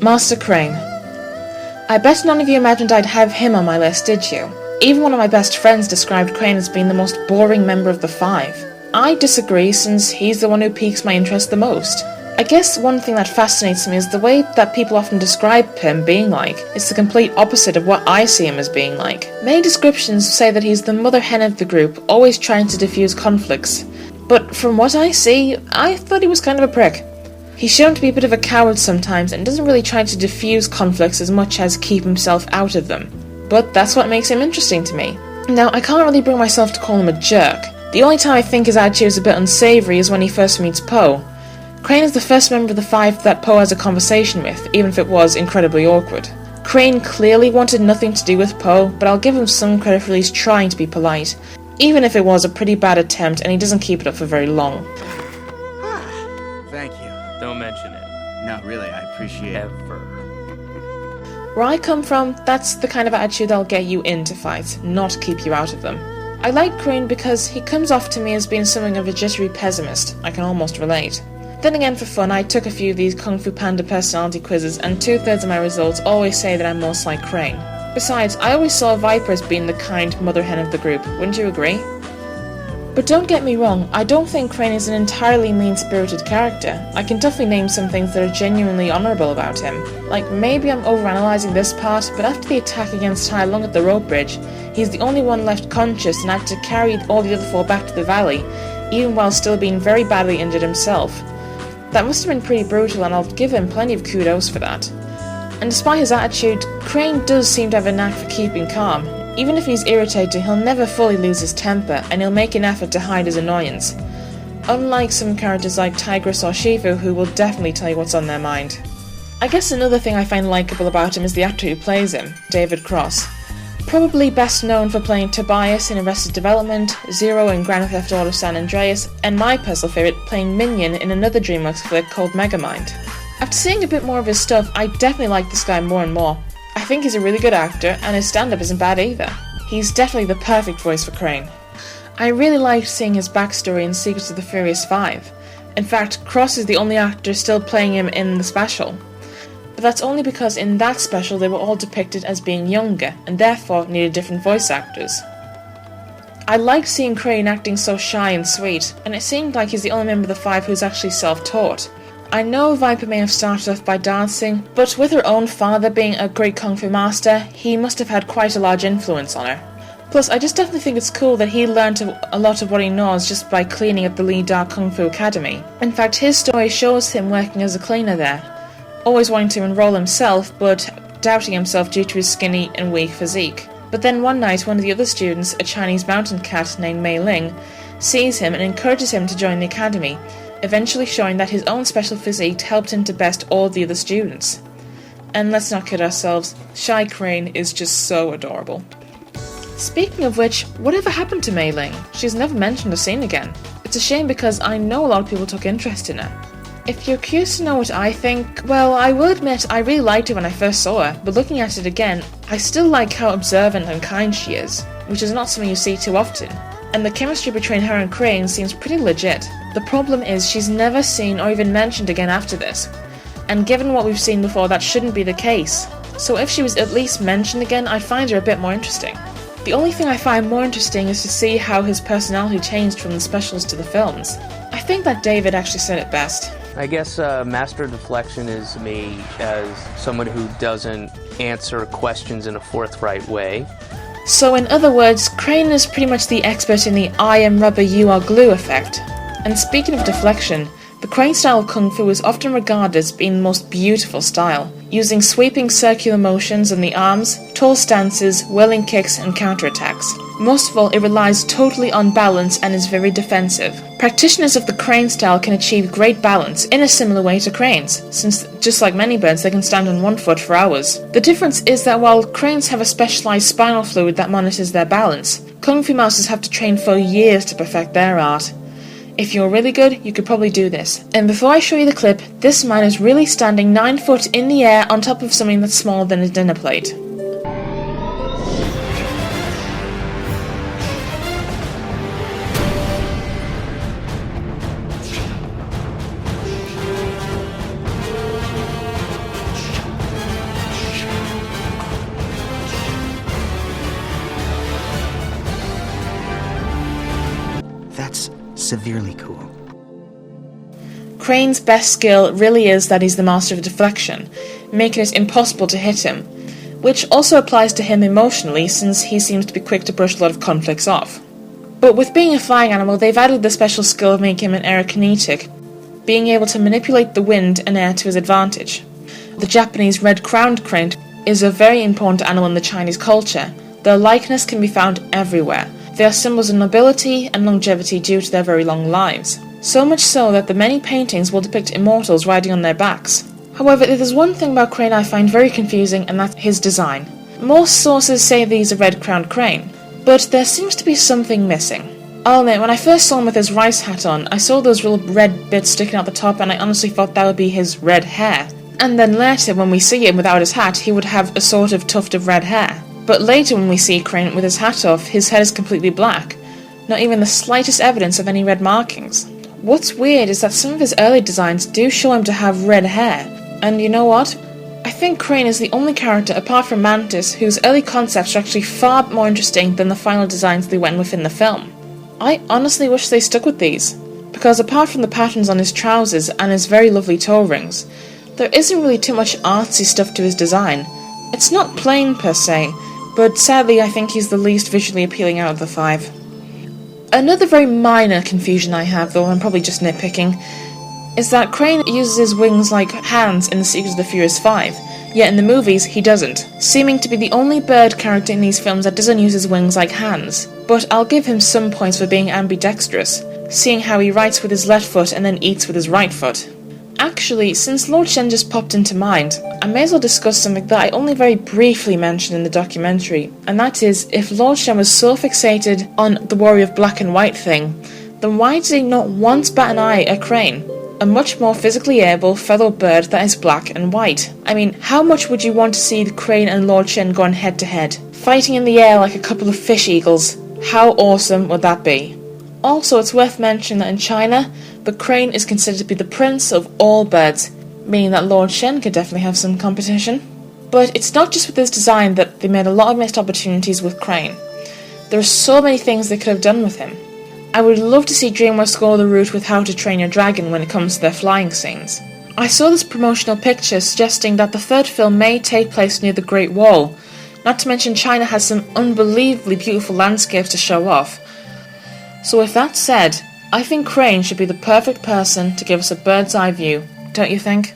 Master Crane. I bet none of you imagined I'd have him on my list, did you? Even one of my best friends described Crane as being the most boring member of the five. I disagree, since he's the one who piques my interest the most. I guess one thing that fascinates me is the way that people often describe him being like. It's the complete opposite of what I see him as being like. Many descriptions say that he's the mother hen of the group, always trying to diffuse conflicts. But from what I see, I thought he was kind of a prick. He's shown to be a bit of a coward sometimes and doesn't really try to diffuse conflicts as much as keep himself out of them. But that's what makes him interesting to me. Now, I can't really bring myself to call him a jerk. The only time I think his attitude is a bit unsavoury is when he first meets Poe. Crane is the first member of the five that Poe has a conversation with, even if it was incredibly awkward. Crane clearly wanted nothing to do with Poe, but I'll give him some credit for at least trying to be polite, even if it was a pretty bad attempt and he doesn't keep it up for very long. Thank you. Don't mention it. No, really, I appreciate it. Ever. Where I come from, that's the kind of attitude that'll get you into fights, not keep you out of them. I like Crane because he comes off to me as being something of a jittery pessimist. I can almost relate. Then again, for fun, I took a few of these Kung Fu Panda personality quizzes, and 2/3 of my results always say that I'm most like Crane. Besides, I always saw Viper as being the kind mother hen of the group, wouldn't you agree? But don't get me wrong, I don't think Crane is an entirely mean-spirited character. I can definitely name some things that are genuinely honourable about him. Like, maybe I'm overanalyzing this part, but after the attack against Tai Lung at the rope bridge, he's the only one left conscious and had to carry all the other four back to the valley, even while still being very badly injured himself. That must have been pretty brutal, and I'll give him plenty of kudos for that. And despite his attitude, Crane does seem to have a knack for keeping calm. Even if he's irritated, he'll never fully lose his temper, and he'll make an effort to hide his annoyance. Unlike some characters like Tigress or Shifu, who will definitely tell you what's on their mind. I guess another thing I find likeable about him is the actor who plays him, David Cross. Probably best known for playing Tobias in Arrested Development, Zero in Grand Theft Auto San Andreas, and my personal favourite, playing Minion in another DreamWorks flick called Megamind. After seeing a bit more of his stuff, I definitely like this guy more and more. I think he's a really good actor, and his stand-up isn't bad either. He's definitely the perfect voice for Crane. I really liked seeing his backstory in Secrets of the Furious 5. In fact, Cross is the only actor still playing him in the special. But that's only because in that special they were all depicted as being younger, and therefore needed different voice actors. I liked seeing Crane acting so shy and sweet, and it seemed like he's the only member of the five who's actually self-taught. I know Viper may have started off by dancing, but with her own father being a great kung fu master, he must have had quite a large influence on her. Plus, I just definitely think it's cool that he learned a lot of what he knows just by cleaning at the Lee Da Kung Fu Academy. In fact, his story shows him working as a cleaner there, always wanting to enroll himself, but doubting himself due to his skinny and weak physique. But then one night, one of the other students, a Chinese mountain cat named Mei Ling, sees him and encourages him to join the academy, eventually showing that his own special physique helped him to best all the other students. And let's not kid ourselves, Shy Crane is just so adorable. Speaking of which, whatever happened to Mei Ling? She's never mentioned or seen again. It's a shame because I know a lot of people took interest in her. If you're curious to know what I think, well, I will admit I really liked her when I first saw her, but looking at it again, I still like how observant and kind she is, which is not something you see too often. And the chemistry between her and Crane seems pretty legit. The problem is she's never seen or even mentioned again after this, and given what we've seen before, that shouldn't be the case. So if she was at least mentioned again, I'd find her a bit more interesting. The only thing I find more interesting is to see how his personality changed from the specials to the films. I think that David actually said it best. I guess Master Deflection is me as someone who doesn't answer questions in a forthright way. So in other words, Crane is pretty much the expert in the I am rubber, you are glue effect. And speaking of deflection, the Crane style of Kung Fu is often regarded as being the most beautiful style, using sweeping circular motions on the arms, tall stances, whirling kicks and counterattacks. Most of all, it relies totally on balance and is very defensive. Practitioners of the Crane style can achieve great balance in a similar way to Cranes, since just like many birds they can stand on one foot for hours. The difference is that while Cranes have a specialized spinal fluid that monitors their balance, Kung Fu masters have to train for years to perfect their art. If you're really good, you could probably do this. And before I show you the clip, this man is really standing 9 foot in the air on top of something that's smaller than a dinner plate. severely cool. Crane's best skill really is that he's the master of deflection, making it impossible to hit him, which also applies to him emotionally since he seems to be quick to brush a lot of conflicts off. But with being a flying animal, they've added the special skill of making him an aerokinetic, being able to manipulate the wind and air to his advantage. The Japanese red-crowned crane is a very important animal in the Chinese culture. Their likeness can be found everywhere. They are symbols of nobility and longevity due to their very long lives. So much so that the many paintings will depict immortals riding on their backs. However, there's one thing about Crane I find very confusing, and that's his design. Most sources say that he's a red-crowned crane, but there seems to be something missing. I'll admit, when I first saw him with his rice hat on, I saw those little red bits sticking out the top, and I honestly thought that would be his red hair. And then later, when we see him without his hat, he would have a sort of tuft of red hair. But later when we see Crane with his hat off, his head is completely black. Not even the slightest evidence of any red markings. What's weird is that some of his early designs do show him to have red hair. And you know what? I think Crane is the only character, apart from Mantis, whose early concepts are actually far more interesting than the final designs they went with in the film. I honestly wish they stuck with these, because apart from the patterns on his trousers and his very lovely toe rings, there isn't really too much artsy stuff to his design. It's not plain per se, but sadly I think he's the least visually appealing out of the five. Another very minor confusion I have, though I'm probably just nitpicking, is that Crane uses his wings like hands in The Secret of the Furious 5, yet in the movies he doesn't, seeming to be the only bird character in these films that doesn't use his wings like hands. But I'll give him some points for being ambidextrous, seeing how he writes with his left foot and then eats with his right foot. Actually, since Lord Shen just popped into mind, I may as well discuss something that I only very briefly mentioned in the documentary, and that is, if Lord Shen was so fixated on the warrior of black and white thing, then why did he not once bat an eye at Crane, a much more physically able fellow bird that is black and white? I mean, how much would you want to see the Crane and Lord Shen going head to head, fighting in the air like a couple of fish eagles? How awesome would that be? Also, it's worth mentioning that in China, the crane is considered to be the prince of all birds, meaning that Lord Shen could definitely have some competition. But it's not just with this design that they made a lot of missed opportunities with Crane. There are so many things they could have done with him. I would love to see DreamWorks go the route with How to Train Your Dragon when it comes to their flying scenes. I saw this promotional picture suggesting that the third film may take place near the Great Wall, not to mention China has some unbelievably beautiful landscapes to show off. So with that said, I think Crane should be the perfect person to give us a bird's eye view, don't you think?